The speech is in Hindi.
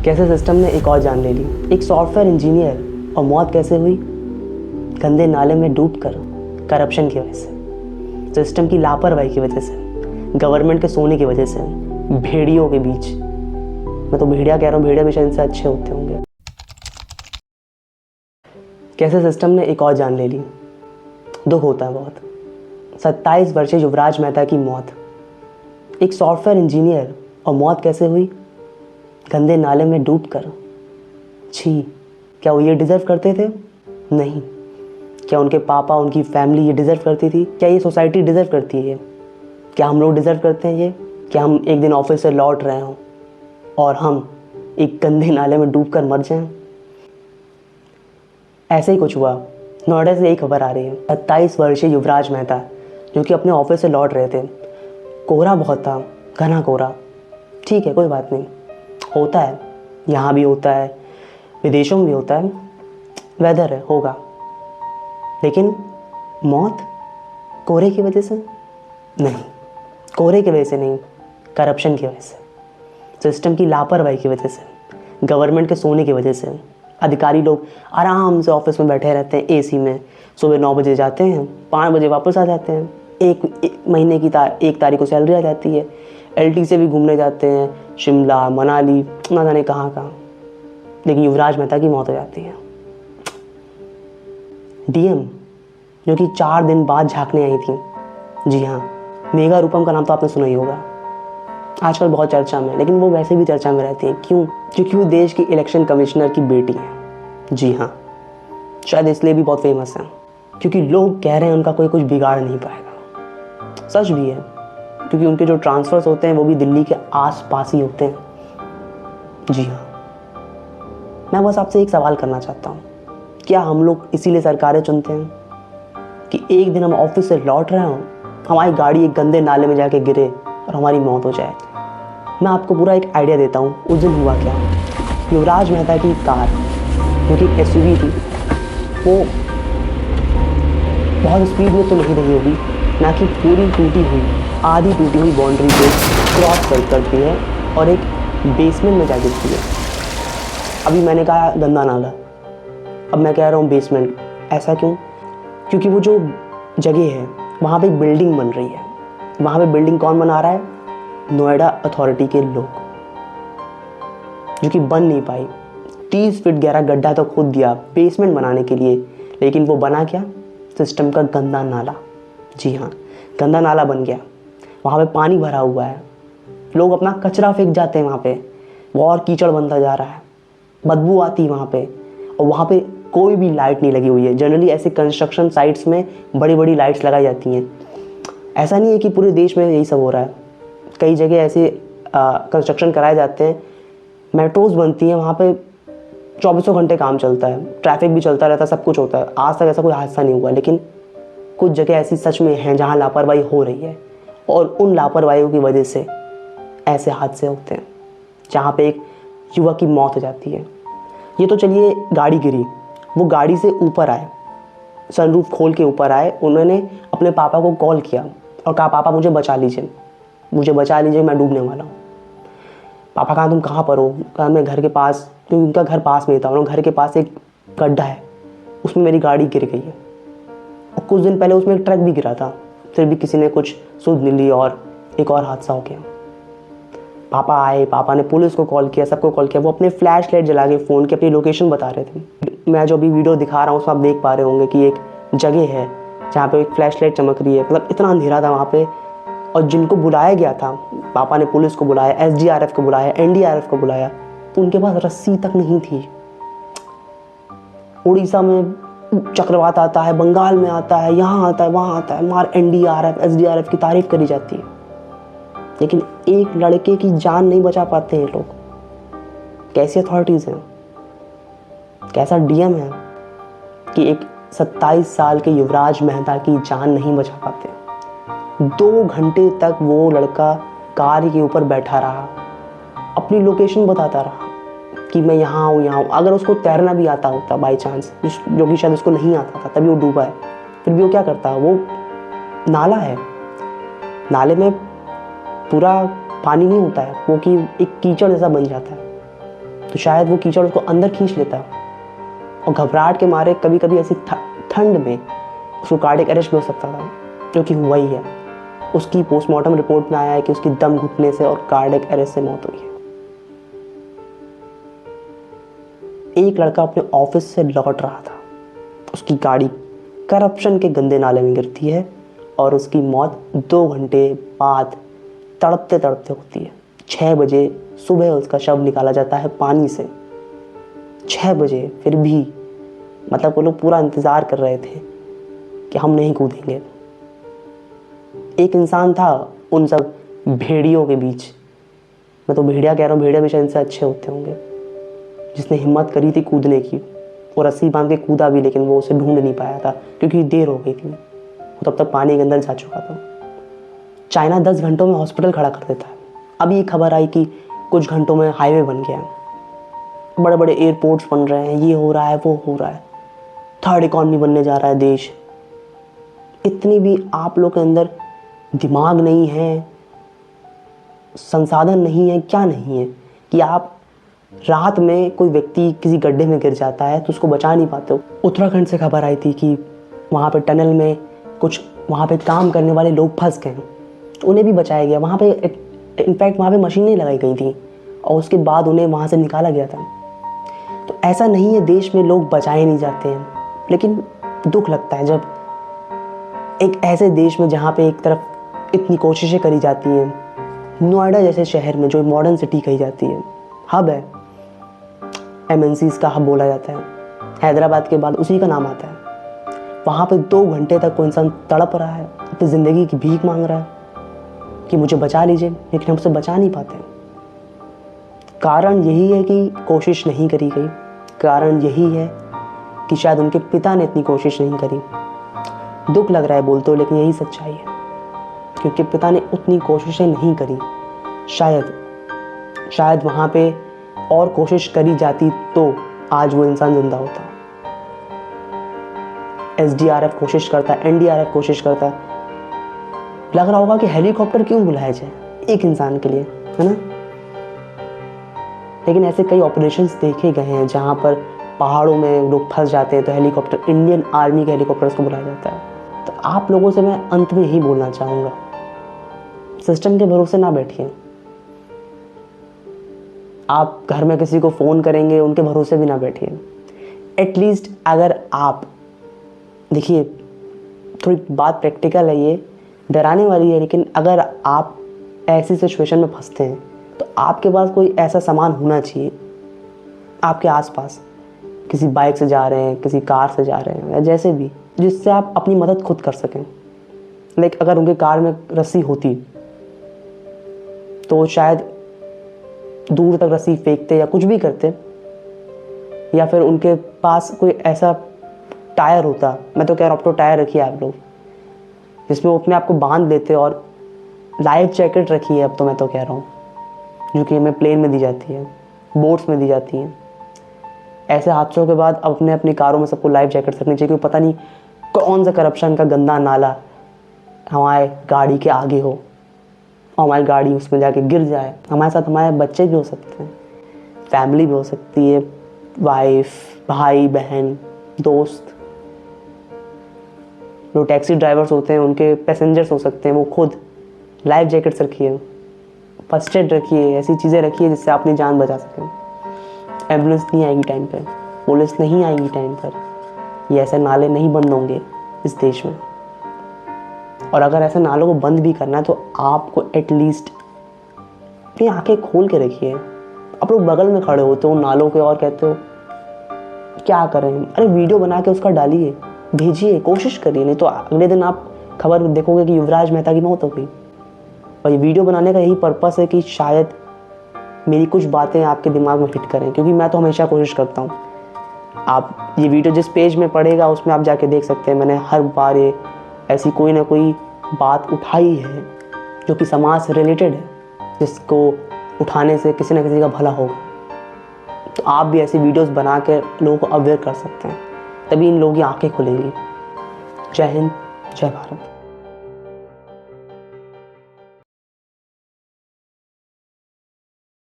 कैसे सिस्टम ने एक और जान ले ली। एक सॉफ्टवेयर इंजीनियर और मौत कैसे हुई? गंदे नाले में डूबकर, करप्शन की वजह से, सिस्टम की लापरवाही की वजह से, गवर्नमेंट के सोने की वजह से, भेड़ियों के बीच। मैं तो भेड़िया कह रहा हूँ, भेड़िया भी शायद इनसे अच्छे होते होंगे। कैसे सिस्टम ने एक और जान ले ली। दुख होता है बहुत। 27 वर्षीय युवराज मेहता की मौत। एक सॉफ्टवेयर इंजीनियर और मौत कैसे हुई? गंदे नाले में डूबकर। छी, क्या वो ये डिज़र्व करते थे? नहीं। क्या उनके पापा, उनकी फैमिली ये डिज़र्व करती थी? क्या ये सोसाइटी डिज़र्व करती है? क्या हम लोग डिज़र्व करते हैं ये? क्या हम एक दिन ऑफिस से लौट रहे हों और हम एक गंदे नाले में डूबकर मर जाएं? ऐसे ही कुछ हुआ। नोएडा से एक खबर आ रही है। 27 वर्षीय युवराज मेहता जो कि अपने ऑफिस से लौट रहे थे। कोहरा बहुत था, घना कोहरा। ठीक है, कोई बात नहीं, होता है, यहाँ भी होता है, विदेशों में भी होता है, वेदर है, होगा। लेकिन मौत कोहरे की वजह से नहीं, कोहरे की वजह से नहीं, करप्शन की वजह से, सिस्टम की लापरवाही की वजह से, गवर्नमेंट के सोने की वजह से। अधिकारी लोग आराम से ऑफिस में बैठे रहते हैं एसी में। सुबह 9 बजे जाते हैं, 5 बजे वापस आ जाते हैं। एक महीने की 1 तारीख को सैलरी आ जाती है। एलटी से भी घूमने जाते हैं, शिमला, मनाली, ना जाने कहाँ कहाँ। लेकिन युवराज मेहता की मौत हो जाती है। डीएम जो कि 4 दिन बाद झांकने आई थी, जी हाँ, मेघा रूपम का नाम तो आपने सुना ही होगा, आजकल बहुत चर्चा में। लेकिन वो वैसे भी चर्चा में रहती है। क्यों? क्योंकि वो देश की इलेक्शन कमिश्नर की बेटी है। जी हाँ, शायद इसलिए भी बहुत फेमस है, क्योंकि लोग कह रहे हैं उनका कोई कुछ बिगाड़ नहीं पाएगा। सच भी है, क्योंकि उनके जो ट्रांसफर्स होते हैं वो भी दिल्ली के आस पास ही होते हैं। जी हाँ, मैं बस आपसे एक सवाल करना चाहता हूँ, क्या हम लोग इसीलिए सरकारें चुनते हैं कि एक दिन हम ऑफिस से लौट रहे हों, हमारी गाड़ी एक गंदे नाले में जाके गिरे और हमारी मौत हो जाए? मैं आपको पूरा एक आइडिया देता हूँ। उस दिन हुआ क्या। युवराज मेहता की कार जो कि एसयूवी थी, वो बहुत स्पीड में तो नहीं रही होगी, ना कि पूरी टूटी हुई, आधी टूटी हुई बाउंड्री को क्रॉस करती है और एक बेसमेंट में जा गिरती है। अभी मैंने कहा गंदा नाला, अब मैं कह रहा हूँ बेसमेंट। ऐसा क्यों? क्योंकि वो जो जगह है वहाँ पे एक बिल्डिंग बन रही है। वहाँ पे बिल्डिंग कौन बना रहा है? नोएडा अथॉरिटी के लोग, जो कि बन नहीं पाई। 30 फीट गहरा गड्ढा तो खुद दिया बेसमेंट बनाने के लिए, लेकिन वो बना क्या? सिस्टम का गंदा नाला। जी हाँ, गंदा नाला बन गया। वहाँ पे पानी भरा हुआ है, लोग अपना कचरा फेंक जाते हैं वहाँ पे, वो और कीचड़ बनता जा रहा है, बदबू आती है वहाँ पे। और वहाँ पे कोई भी लाइट नहीं लगी हुई है। जनरली ऐसे कंस्ट्रक्शन साइट्स में बड़ी बड़ी लाइट्स लगाई जाती हैं। ऐसा नहीं है कि पूरे देश में यही सब हो रहा है, कई जगह ऐसे कंस्ट्रक्शन कराए जाते हैं, मेट्रोज बनती हैं, वहाँ पे 24 घंटे काम चलता है, ट्रैफिक भी चलता रहता है, सब कुछ होता है। आज तक ऐसा कोई हादसा नहीं हुआ। लेकिन कुछ जगह ऐसी सच में हैं जहाँ लापरवाही हो रही है, और उन लापरवाहियों की वजह से ऐसे हादसे होते हैं जहाँ पे एक युवक की मौत हो जाती है। ये तो चलिए गाड़ी गिरी, वो गाड़ी से ऊपर आए, सनरूफ खोल के ऊपर आए। उन्होंने अपने पापा को कॉल किया और कहा, पापा मुझे बचा लीजिए, मुझे बचा लीजिए, मैं डूबने वाला हूँ। पापा कहा, तुम कहाँ पर हो? कहा, मैं घर के पास, क्योंकि उनका घर पास में था, उन्होंने घर के पास एक गड्ढा है, उसमें मेरी गाड़ी गिर गई है। और कुछ दिन पहले उसमें एक ट्रक भी गिरा था, फिर भी किसी ने कुछ सुध नहीं ली और एक और हादसा हो गया। पापा आए, पापा ने पुलिस को कॉल किया, सबको कॉल किया। वो अपने फ्लैश लाइट जला के फ़ोन की अपनी लोकेशन बता रहे थे। मैं जो अभी वीडियो दिखा रहा हूँ उसमें आप देख पा रहे होंगे कि एक जगह है जहाँ पे एक फ्लैश लाइट चमक रही है। मतलब इतना अंधेरा था वहाँ पे। और जिनको बुलाया गया था, पापा ने पुलिस को बुलाया, एसडीआरएफ को बुलाया, एनडीआरएफ को बुलाया, तो उनके पास रस्सी तक नहीं थी। उड़ीसा में चक्रवात आता है, बंगाल में आता है, यहाँ आता है, वहाँ आता है, मार एनडीआरएफ एसडीआरएफ की तारीफ करी जाती है, लेकिन एक लड़के की जान नहीं बचा पाते हैं लोग। कैसी अथॉरिटीज़ हैं, कैसा डीएम है कि एक 27 साल के युवराज मेहता की जान नहीं बचा पाते। 2 घंटे तक वो लड़का कार के ऊपर बैठा रहा, अपनी लोकेशन बताता रहा कि मैं यहाँ हूँ, यहाँ हूँ। अगर उसको तैरना भी आता होता बाई चांस, जो कि शायद उसको नहीं आता था, तभी वो डूबा है, फिर भी वो क्या करता? वो नाला है, नाले में पूरा पानी नहीं होता है, वो कि एक कीचड़ जैसा बन जाता है। तो शायद वो कीचड़ उसको अंदर खींच लेता और घबराहट के मारे कभी कभी ऐसी ठंड में उसको कार्डियक अरेस्ट भी हो सकता था, जो कि हुआ ही है। उसकी पोस्टमार्टम रिपोर्ट में आया है कि उसकी दम घुटने से और कार्डियक अरेस्ट से मौत हुई है। एक लड़का अपने ऑफिस से लौट रहा था, उसकी गाड़ी करप्शन के गंदे नाले में गिरती है और उसकी मौत 2 घंटे बाद तड़पते तड़पते होती है। 6 बजे सुबह उसका शव निकाला जाता है पानी से। 6 बजे फिर भी मतलब वो लोग पूरा इंतज़ार कर रहे थे कि हम नहीं कूदेंगे। एक इंसान था उन सब भेड़ियों के बीच, मैं तो भेड़िया कह रहा हूँ, भेड़िया भी शायद इनसे अच्छे होते होंगे, जिसने हिम्मत करी थी कूदने की। वो रस्सी बांध के कूदा भी, लेकिन वो उसे ढूंढ नहीं पाया था क्योंकि देर हो गई थी, वो तब तक पानी के अंदर जा चुका था। चाइना 10 घंटों में हॉस्पिटल खड़ा कर देता है। अभी ये खबर आई कि कुछ घंटों में हाईवे बन गया, बड़े बड़े एयरपोर्ट्स बन रहे हैं, ये हो रहा है वो हो रहा है, थर्ड इकॉनमी बनने जा रहा है देश। इतनी भी आप लोग के अंदर दिमाग नहीं है, संसाधन नहीं है, क्या नहीं है कि आप रात में कोई व्यक्ति किसी गड्ढे में गिर जाता है तो उसको बचा नहीं पाते हो। उत्तराखंड से खबर आई थी कि वहाँ पे टनल में कुछ वहाँ पे काम करने वाले लोग फंस गए, तो उन्हें भी बचाया गया। वहाँ पे इनफैक्ट वहाँ पे मशीनें लगाई गई थी और उसके बाद उन्हें वहाँ से निकाला गया था। तो ऐसा नहीं है देश में लोग बचाए नहीं जाते हैं, लेकिन दुख लगता है जब एक ऐसे देश में जहाँ पे एक तरफ इतनी कोशिशें करी जाती हैं, नोएडा जैसे शहर में जो मॉडर्न सिटी कही जाती है, हब है, MNCs का हब बोला जाता है, हैदराबाद के बाद उसी का नाम आता है, वहाँ पे 2 घंटे तक कोई इंसान तड़प रहा है, अपनी ज़िंदगी की भीख मांग रहा है कि मुझे बचा लीजिए, लेकिन हम उसे बचा नहीं पाते। कारण यही है कि कोशिश नहीं करी गई, कारण यही है कि शायद उनके पिता ने इतनी कोशिश नहीं करी। दुख लग रहा है बोलते हो, लेकिन यही सच्चाई है, क्योंकि पिता ने उतनी कोशिशें नहीं करी। शायद वहाँ पे और कोशिश करी जाती तो आज वो इंसान जिंदा होता। SDRF कोशिश करता, NDRF कोशिश करता। लग रहा होगा कि हेलीकॉप्टर क्यों बुलाया जाए एक इंसान के लिए, है ना? लेकिन ऐसे कई ऑपरेशंस देखे गए हैं जहाँ पर पहाड़ों में लोग फंस जाते हैं तो हेलीकॉप्टर, इंडियन आर्मी के हेलीकॉप्टर्स को बुलाया जाता है। तो आप लोगों से मैं अंत में यही बोलना चाहूँगा, सिस्टम के भरोसे ना बैठिए। आप घर में किसी को फ़ोन करेंगे, उनके भरोसे भी ना बैठिए। एटलीस्ट अगर आप, देखिए थोड़ी बात प्रैक्टिकल है, ये डराने वाली है, लेकिन अगर आप ऐसी सिचुएशन में फंसते हैं तो आपके पास कोई ऐसा सामान होना चाहिए आपके आसपास, किसी बाइक से जा रहे हैं, किसी कार से जा रहे हैं या जैसे भी, जिससे आप अपनी मदद खुद कर सकें। लाइक अगर उनके कार में रस्सी होती तो शायद दूर तक रस्सी फेंकते या कुछ भी करते, या फिर उनके पास कोई ऐसा टायर होता, मैं तो कह रहा हूँ अब तो टायर रखिए आप लोग, जिसमें वो अपने आप को बांध लेते, और लाइफ जैकेट रखी है अब तो मैं तो कह रहा हूँ, जो कि हमें प्लेन में दी जाती है, बोट्स में दी जाती हैं। ऐसे हादसों के बाद अब अपने अपनी कारों में सबको लाइफ जैकेट रखनी चाहिए, क्योंकि पता नहीं कौन सा करप्शन का गंदा नाला हमारे गाड़ी के आगे हो और हमारी गाड़ी उसमें जाके गिर जाए। हमारे साथ हमारे बच्चे भी हो सकते हैं, फैमिली भी हो सकती है, वाइफ, भाई बहन, दोस्त। जो टैक्सी ड्राइवर्स होते हैं उनके पैसेंजर्स हो सकते हैं, वो खुद लाइफ जैकेट्स रखिए, फर्स्ट एड रखिए, ऐसी चीज़ें रखिए जिससे अपनी जान बचा सकें। एम्बुलेंस नहीं आएगी टाइम पर, पुलिस नहीं आएगी टाइम पर, ये ऐसे नाले नहीं बंद होंगे इस देश में। और अगर ऐसे नालों को बंद भी करना है तो आपको एटलीस्ट अपनी आंखें खोल के रखिए। आप लोग बगल में खड़े होते हो नालों के और कहते हो क्या करें, अरे वीडियो बना के उसका डालिए, भेजिए, कोशिश करिए, नहीं तो अगले दिन आप खबर देखोगे कि युवराज मेहता की मौत हो गई। और ये वीडियो बनाने का यही पर्पस है कि शायद मेरी कुछ बातें आपके दिमाग में फिट करें, क्योंकि मैं तो हमेशा कोशिश करता हूँ। आप ये वीडियो जिस पेज में पड़ेगा उसमें आप जाके देख सकते हैं, मैंने हर बार ये ऐसी कोई ना कोई बात उठाई है जो कि समाज से रिलेटेड है, जिसको उठाने से किसी न किसी का भला होगा। तो आप भी ऐसी वीडियोस बना के लोगों को अवेयर कर सकते हैं, तभी इन लोगों की आंखें खुलेंगी। जय हिंद, जय भारत।